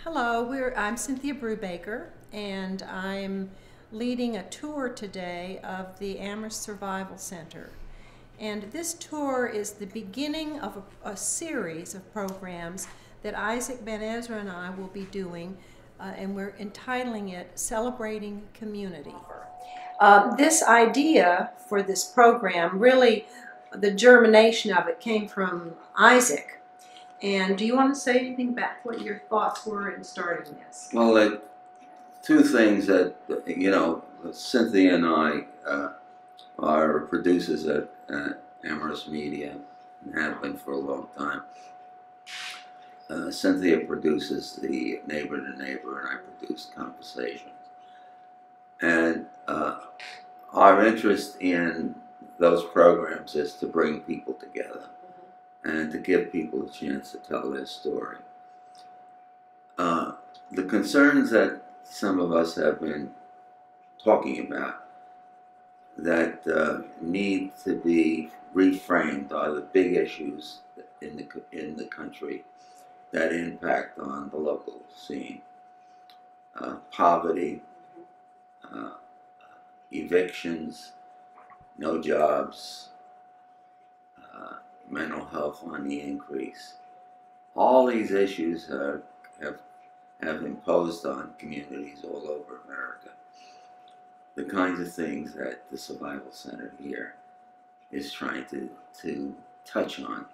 Hello, I'm Cynthia Brubaker, and I'm leading a tour today of the Amherst Survival Center. And this tour is the beginning of a series of programs that BenEzra and I will be doing, and we're entitling it Celebrating Community. This idea for this program, really the germination of it came from Isaac. And do you want to say anything about what your thoughts were in starting this? Well, two things that, Cynthia and I are producers at Amherst Media and have been for a long time. Cynthia produces the Neighbor to Neighbor, and I produce Conversations. And our interest in those programs is to bring people together and to give people a chance to tell their story. The concerns that some of us have been talking about that need to be reframed are the big issues in the country that impact on the local scene. Poverty, evictions, no jobs, mental health on the increase. All these issues have imposed on communities all over America. The kinds of things that the Survival Center here is trying to touch on,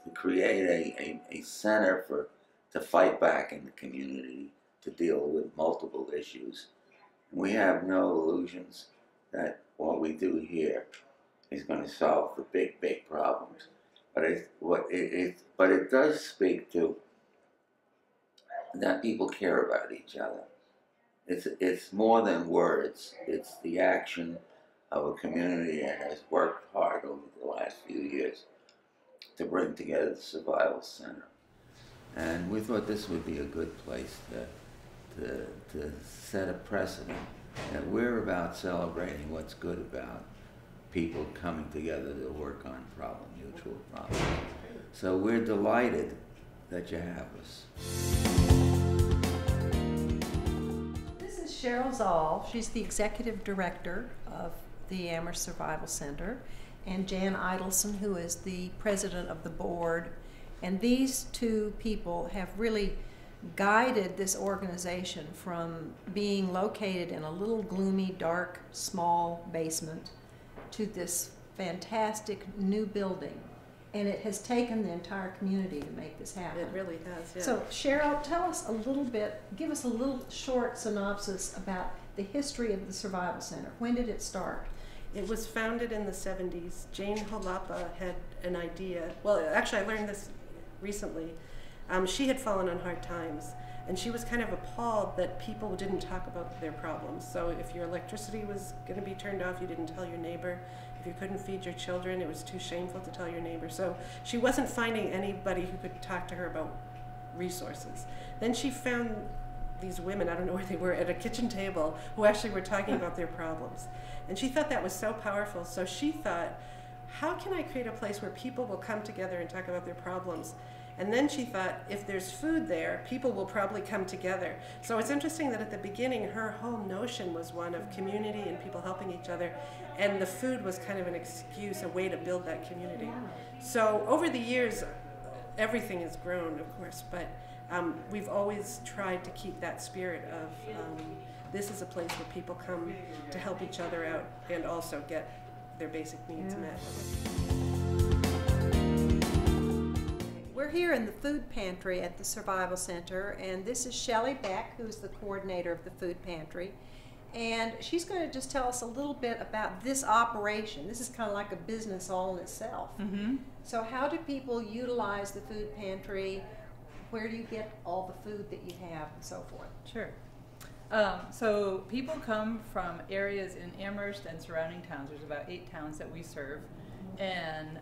to create a center to fight back in the community, to deal with multiple issues. We have no illusions that what we do here is going to solve the big problems. But it does speak to that people care about each other. It's more than words. It's the action of a community that has worked hard over the last few years to bring together the Survival Center. And we thought this would be a good place to set a precedent that we're about celebrating what's good about people coming together to work on mutual problems. So we're delighted that you have us. This is Cheryl Zoll. She's the executive director of the Amherst Survival Center, and Jan Idelson, who is the president of the board. And these two people have really guided this organization from being located in a little gloomy, dark, small basement to this fantastic new building. And it has taken the entire community to make this happen. It really has, yeah. So Cheryl, tell us a little bit, give us a little short synopsis about the history of the Survival Center. When did it start? It was founded in the 70s. Jane Holapa had an idea. Well, actually, I learned this recently. She had fallen on hard times, and she was kind of appalled that people didn't talk about their problems. So if your electricity was going to be turned off, you didn't tell your neighbor. If you couldn't feed your children, it was too shameful to tell your neighbor. So she wasn't finding anybody who could talk to her about resources. Then she found these women, I don't know where they were, at a kitchen table who actually were talking about their problems. And she thought that was so powerful. So she thought, how can I create a place where people will come together and talk about their problems? And then she thought, if there's food there, people will probably come together. So it's interesting that at the beginning, her whole notion was one of community and people helping each other. And the food was kind of an excuse, a way to build that community. So over the years, everything has grown, of course, but we've always tried to keep that spirit of this is a place where people come to help each other out and also get their basic needs met. We're here in the food pantry at the Survival Center, and this is Shelley Beck, who's the coordinator of the food pantry. And she's going to just tell us a little bit about this operation. This is kind of like a business all in itself. Mm-hmm. So how do people utilize the food pantry? Where do you get all the food that you have and so forth? Sure. So people come from areas in Amherst and surrounding towns. There's about 8 towns that we serve. And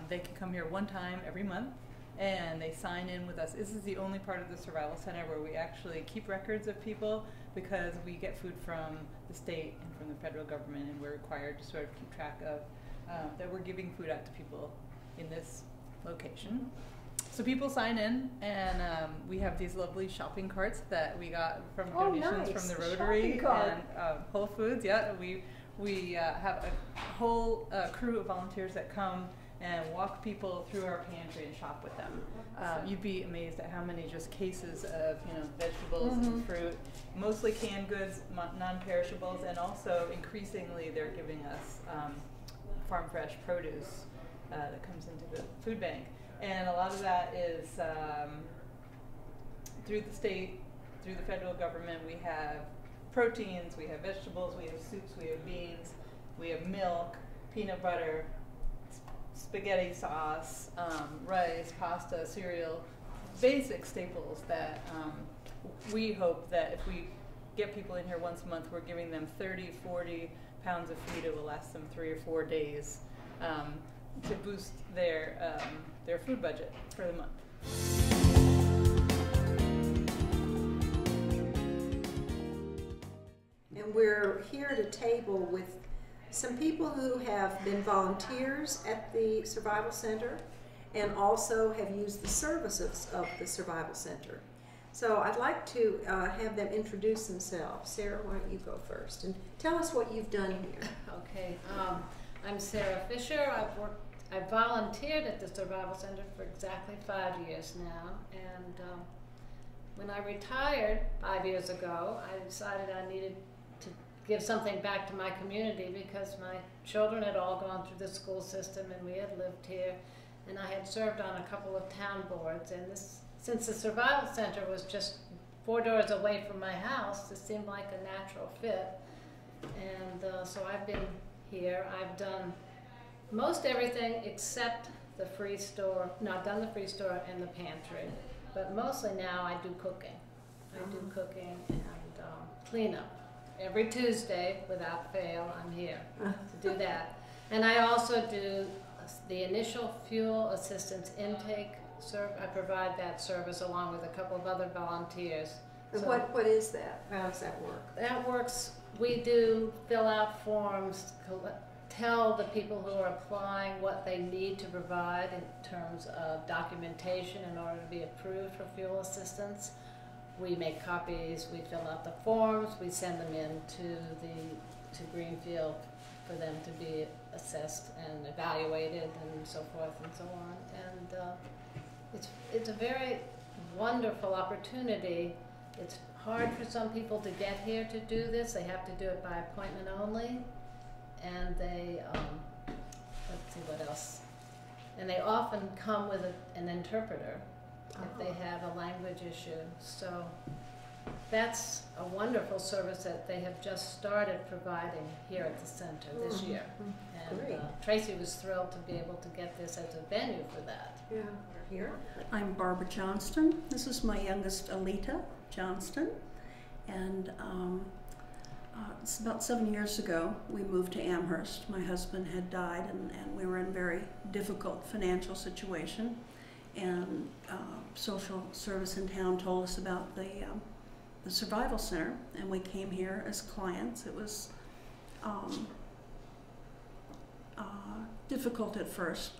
they can come here one time every month, and they sign in with us. This is the only part of the Survival Center where we actually keep records of people, because we get food from the state and from the federal government, and we're required to sort of keep track of that we're giving food out to people in this location. So people sign in, and we have these lovely shopping carts that we got from donations from the Rotary and Whole Foods. Yeah, we have a whole crew of volunteers that come and walk people through our pantry and shop with them. You'd be amazed at how many just cases of vegetables and fruit, mostly canned goods, non-perishables, and also increasingly they're giving us farm fresh produce that comes into the food bank. And a lot of that is through the state, through the federal government. We have proteins, we have vegetables, we have soups, we have beans, we have milk, peanut butter, spaghetti sauce, rice, pasta, cereal, basic staples that we hope that if we get people in here once a month, we're giving them 30, 40 pounds of food. It will last them 3 or 4 days to boost their food budget for the month. And we're here at a table with some people who have been volunteers at the Survival Center and also have used the services of the Survival Center. So I'd like to have them introduce themselves. Sarah, why don't you go first and tell us what you've done here. Okay, I'm Sarah Fisher. I've volunteered at the Survival Center for exactly 5 years now, and when I retired 5 years ago, I decided I needed to give something back to my community because my children had all gone through the school system and we had lived here, and I had served on a couple of town boards, and since the Survival Center was just 4 doors away from my house, this seemed like a natural fit, and so I've been here. I've done most everything except the free store. No, I've done the free store and the pantry, but mostly now I do cooking. I do cooking and cleanup. Every Tuesday, without fail, I'm here to do that. And I also do the initial fuel assistance intake. I provide that service along with a couple of other volunteers. And what is that? How does that work? That works. We do fill out forms, tell the people who are applying what they need to provide in terms of documentation in order to be approved for fuel assistance. We make copies, we fill out the forms, we send them in to Greenfield for them to be assessed and evaluated and so forth and so on. And it's a very wonderful opportunity. It's hard for some people to get here to do this. They have to do it by appointment only. And they, let's see what else. And they often come with an interpreter if they have a language issue. So that's a wonderful service that they have just started providing here at the center this year. And Tracy was thrilled to be able to get this as a venue for that. Yeah, here. I'm Barbara Johnston. This is my youngest, Alita Johnston. And it's about 7 years ago we moved to Amherst. My husband had died and we were in a very difficult financial situation. And social service in town told us about the Survival Center, and we came here as clients. It was difficult at first,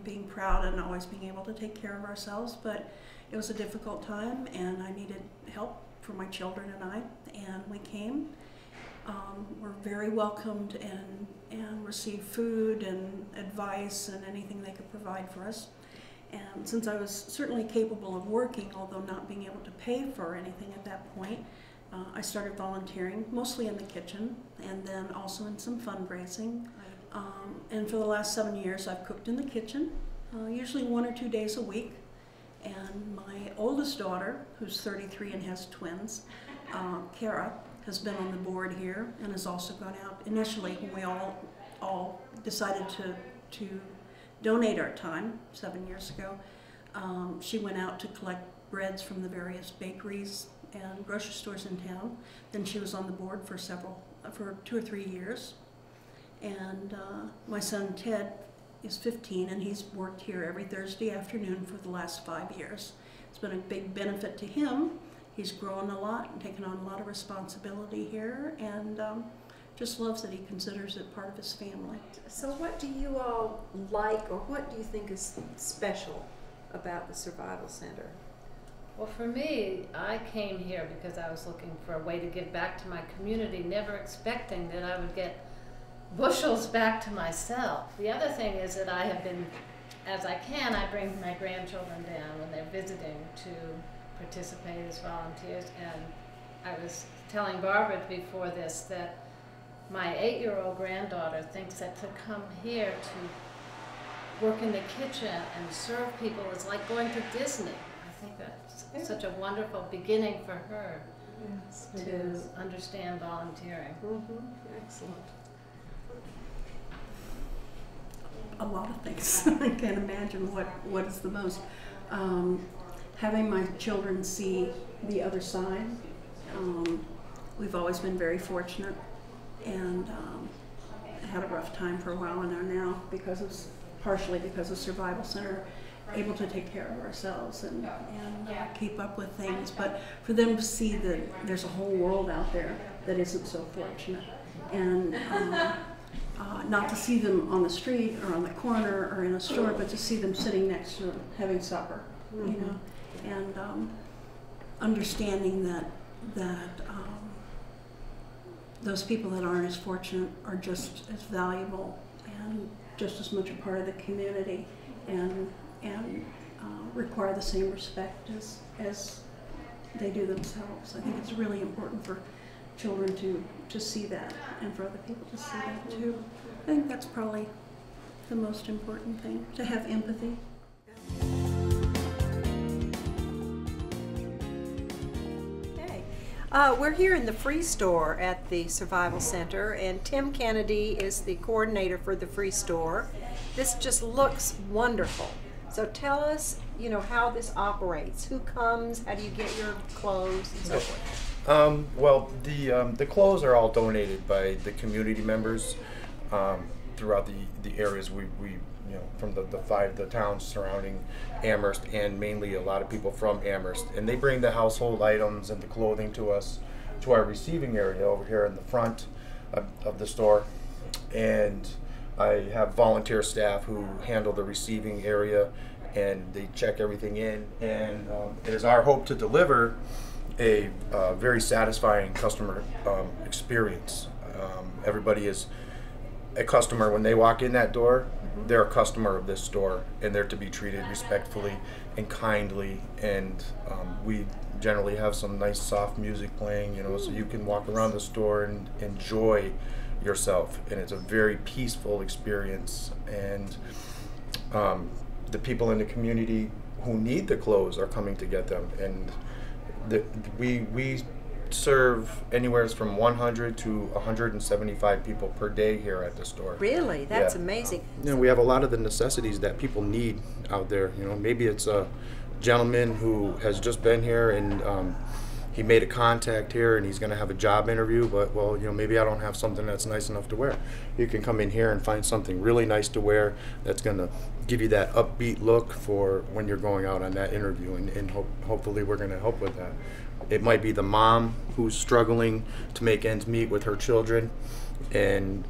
being proud and always being able to take care of ourselves, but it was a difficult time and I needed help for my children and I, and we came. We're very welcomed and received food and advice and anything they could provide for us. And since I was certainly capable of working, although not being able to pay for anything at that point, I started volunteering, mostly in the kitchen, and then also in some fundraising. And for the last 7 years, I've cooked in the kitchen, usually 1 or 2 days a week. And my oldest daughter, who's 33 and has twins, Kara, has been on the board here and has also gone out. Initially, when we all decided to donate our time 7 years ago, she went out to collect breads from the various bakeries and grocery stores in town. Then she was on the board for 2 or 3 years. And my son Ted is 15 and he's worked here every Thursday afternoon for the last 5 years. It's been a big benefit to him. He's grown a lot and taken on a lot of responsibility here, and just loves it. He considers it part of his family. So what do you all like, or what do you think is special about the Survival Center? Well, for me, I came here because I was looking for a way to give back to my community, never expecting that I would get bushels back to myself. The other thing is that I have been, as I can, I bring my grandchildren down when they're visiting to participate as volunteers. And I was telling Barbara before this that my 8-year-old granddaughter thinks that to come here to work in the kitchen and serve people is like going to Disney. I think that's such a wonderful beginning for her to understand volunteering. Excellent. A lot of things. I can't imagine what is the most. Having my children see the other side. We've always been very fortunate, and had a rough time for a while, and are now, partially because of Survival Center, able to take care of ourselves and keep up with things. But for them to see that there's a whole world out there that isn't so fortunate, and not to see them on the street or on the corner or in a store, but to see them sitting next to them having supper, you know, and understanding that those people that aren't as fortunate are just as valuable and just as much a part of the community, and require the same respect as they do themselves. I think it's really important for children to see that, and for other people to see that too. I think that's probably the most important thing, to have empathy. Okay. We're here in the Free Store at the Survival Center, and Tim Kennedy is the coordinator for the Free Store. This just looks wonderful. So tell us, you know, how this operates. Who comes? How do you get your clothes and so forth? Well, the clothes are all donated by the community members throughout the areas we you know, from the towns surrounding Amherst, and mainly a lot of people from Amherst, and they bring the household items and the clothing to us, to our receiving area over here in the front of the store. And I have volunteer staff who handle the receiving area, and they check everything in, and it is our hope to deliver a very satisfying customer experience. Everybody is a customer when they walk in that door. They're a customer of this store, and they're to be treated respectfully and kindly, and we generally have some nice soft music playing, you know, so you can walk around the store and enjoy yourself, and it's a very peaceful experience. And the people in the community who need the clothes are coming to get them, and we serve anywhere from 100 to 175 people per day here at the store. Really? That's Yeah. amazing. You know, we have a lot of the necessities that people need out there. You know, maybe it's a gentleman who has just been here, and he made a contact here, and he's going to have a job interview, but, well, you know, maybe I don't have something that's nice enough to wear. You can come in here and find something really nice to wear that's going to give you that upbeat look for when you're going out on that interview, and hopefully we're going to help with that. It might be the mom who's struggling to make ends meet with her children, and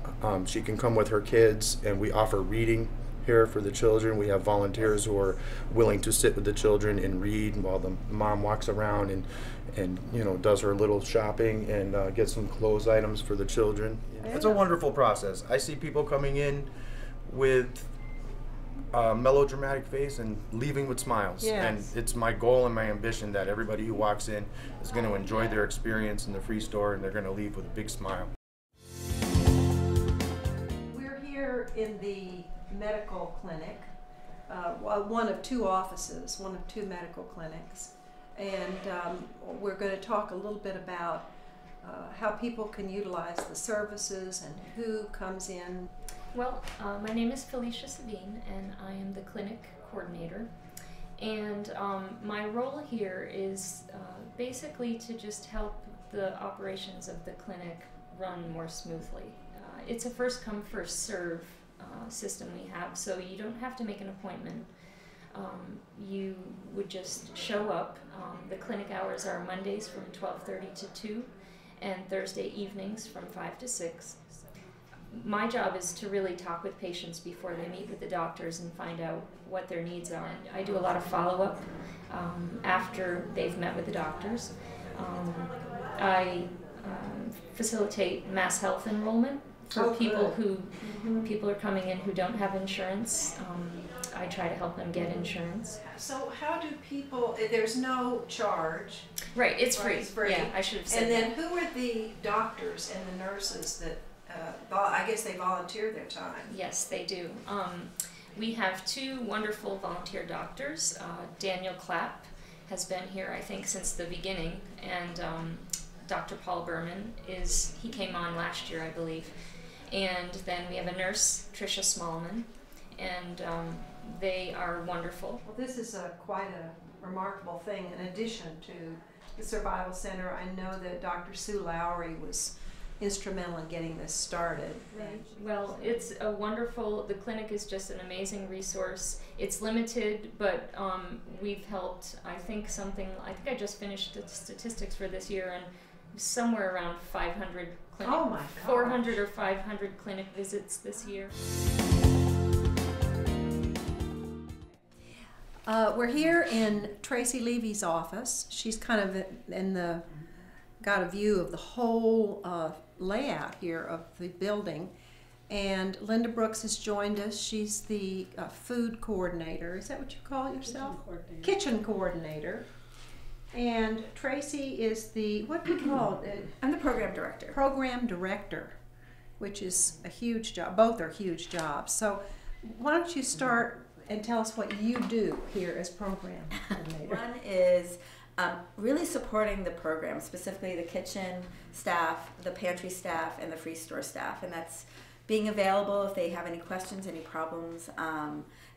she can come with her kids, and we offer reading here for the children. We have volunteers who are willing to sit with the children and read while the mom walks around and you know, does her little shopping and gets some clothes items for the children. It's a wonderful process. I see people coming in with a melodramatic face and leaving with smiles. Yes. And it's my goal and my ambition that everybody who walks in is going to enjoy their experience in the Free Store, and they're going to leave with a big smile. We're here in the medical clinic, one of two offices, one of two medical clinics, and we're going to talk a little bit about how people can utilize the services and who comes in. Well, my name is Felicia Sabine, and I am the clinic coordinator. And my role here is basically to just help the operations of the clinic run more smoothly. It's a first come, first serve system we have, so you don't have to make an appointment. You would just show up. The clinic hours are Mondays from 12:30 to 2, and Thursday evenings from 5 to 6. my job is to really talk with patients before they meet with the doctors and find out what their needs are. I do a lot of follow-up after they've met with the doctors. I facilitate mass health enrollment for people who people are coming in who don't have insurance. I try to help them get insurance. So how do people, there's no charge. Right, it's free. It's free. Yeah, I should have said And then that. who are the doctors and the nurses that, I guess they volunteer their time? Yes, they do. We have two wonderful volunteer doctors. Daniel Clapp has been here, I think, since the beginning, and Dr. Paul Berman he came on last year, I believe. And then we have a nurse, Tricia Smallman, and they are wonderful. Well, this is quite a remarkable thing. In addition to the Survival Center, I know that Dr. Sue Lowry was instrumental in getting this started. Right. Well, it's a wonderful, the clinic is just an amazing resource. It's limited, but we've helped, I think I just finished the statistics for this year, and somewhere around 500 clinic, Oh my gosh. 400 or 500 clinic visits this year. We're here in Tracy Levy's office. She's kind of got a view of the whole layout here of the building. And Linda Brooks has joined us. She's the food coordinator. Is that what you call yourself? Kitchen coordinator. And Tracy is the, what do you call it? I'm the program director. Program director, which is a huge job. Both are huge jobs. So why don't you start and tell us what you do here as program coordinator. One is really supporting the program, specifically the kitchen staff, the pantry staff, and the free store staff. And that's being available if they have any questions, any problems,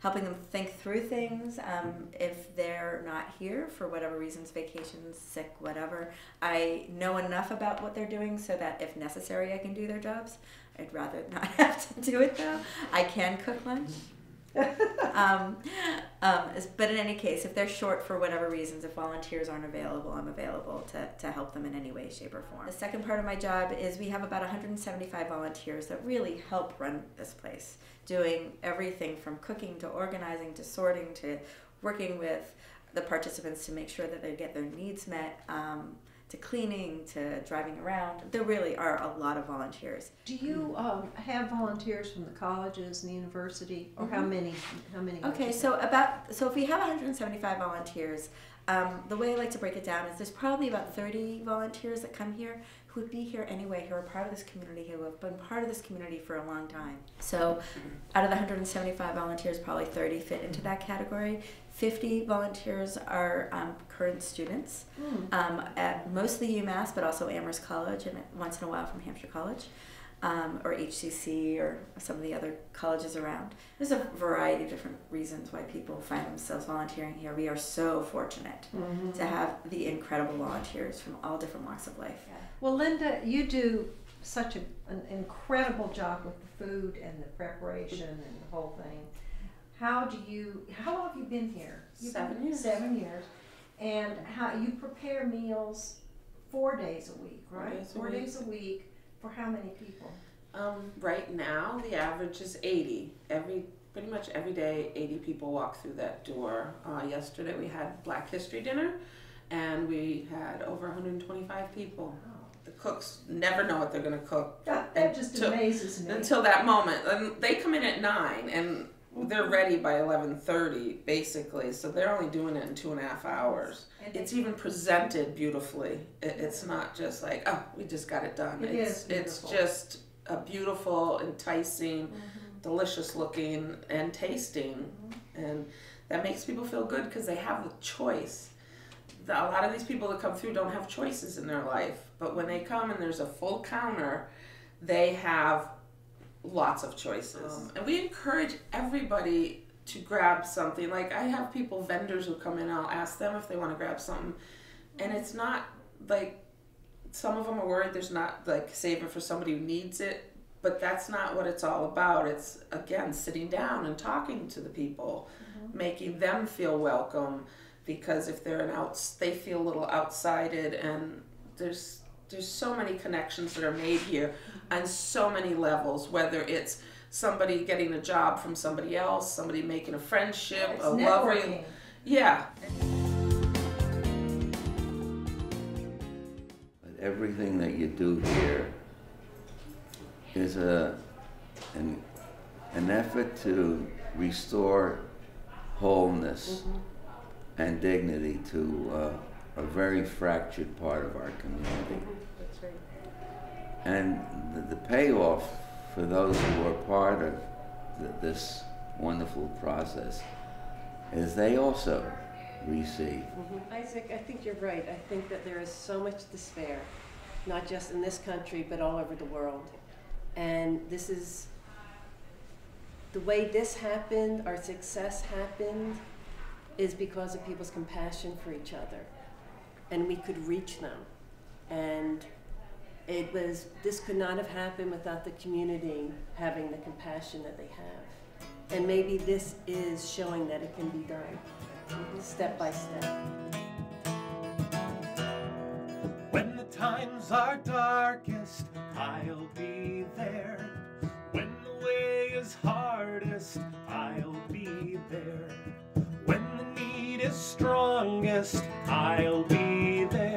helping them think through things. If they're not here for whatever reasons, vacations, sick, whatever, I know enough about what they're doing so that if necessary I can do their jobs. I'd rather not have to do it though. I can cook lunch. But in any case, if they're short for whatever reasons, if volunteers aren't available, I'm available to help them in any way, shape, or form. The second part of my job is we have about 175 volunteers that really help run this place, doing everything from cooking to organizing to sorting to working with the participants to make sure that they get their needs met, to cleaning, to driving around. There really are a lot of volunteers. Do you have volunteers from the colleges and the university, or how many? Okay, so if we have 175 volunteers, the way I like to break it down is there's probably about 30 volunteers that come here who would be here anyway, who are part of this community, who have been part of this community for a long time. So out of the 175 volunteers, probably 30 fit into that category. 50 volunteers are current students at mostly UMass, but also Amherst College, and once in a while from Hampshire College, or HCC, or some of the other colleges around. There's a variety of different reasons why people find themselves volunteering here. We are so fortunate to have the incredible volunteers from all different walks of life. Well, Linda, you do such an incredible job with the food and the preparation and the whole thing. How long have you been here? 7 years. 7 years. And how you prepare meals 4 days a week, right? 4 days a week for how many people? Right now, the average is 80. Pretty much every day, 80 people walk through that door. Yesterday, we had Black History Dinner, and we had over 125 people. Wow. The cooks never know what they're going to cook. That just amazes me. Until that moment. And they come in at 9, and they're ready by 11:30, basically. So they're only doing it in 2.5 hours. It's even presented beautifully. It's not just like, oh, we just got it done. It's just a beautiful, enticing, delicious looking, and tasting. And that makes people feel good because they have the choice. A lot of these people that come through don't have choices in their life. But when they come and there's a full counter, they have lots of choices. And we encourage everybody to grab something. Like, I have vendors who come in, I'll ask them if they want to grab something. And it's not like, some of them are worried there's not, like, save it for somebody who needs it. But that's not what it's all about. It's, again, sitting down and talking to the people, making them feel welcome. Because if they're they feel a little outsided, and there's there's so many connections that are made here on so many levels, whether it's somebody getting a job from somebody else, somebody making a friendship, It's a lover. networking. Yeah. But everything that you do here is an effort to restore wholeness and dignity to a very fractured part of our community. That's right. And the payoff for those who are part of this wonderful process is they also receive. Isaac, I think you're right. I think that there is so much despair, not just in this country, but all over the world. And this is the way this happened, our success happened, is because of people's compassion for each other. And we could reach them. And this could not have happened without the community having the compassion that they have. And maybe this is showing that it can be done, step by step. When the times are darkest, I'll be there. When the way is hardest, I'll be there. When the need is strongest, I'll be there.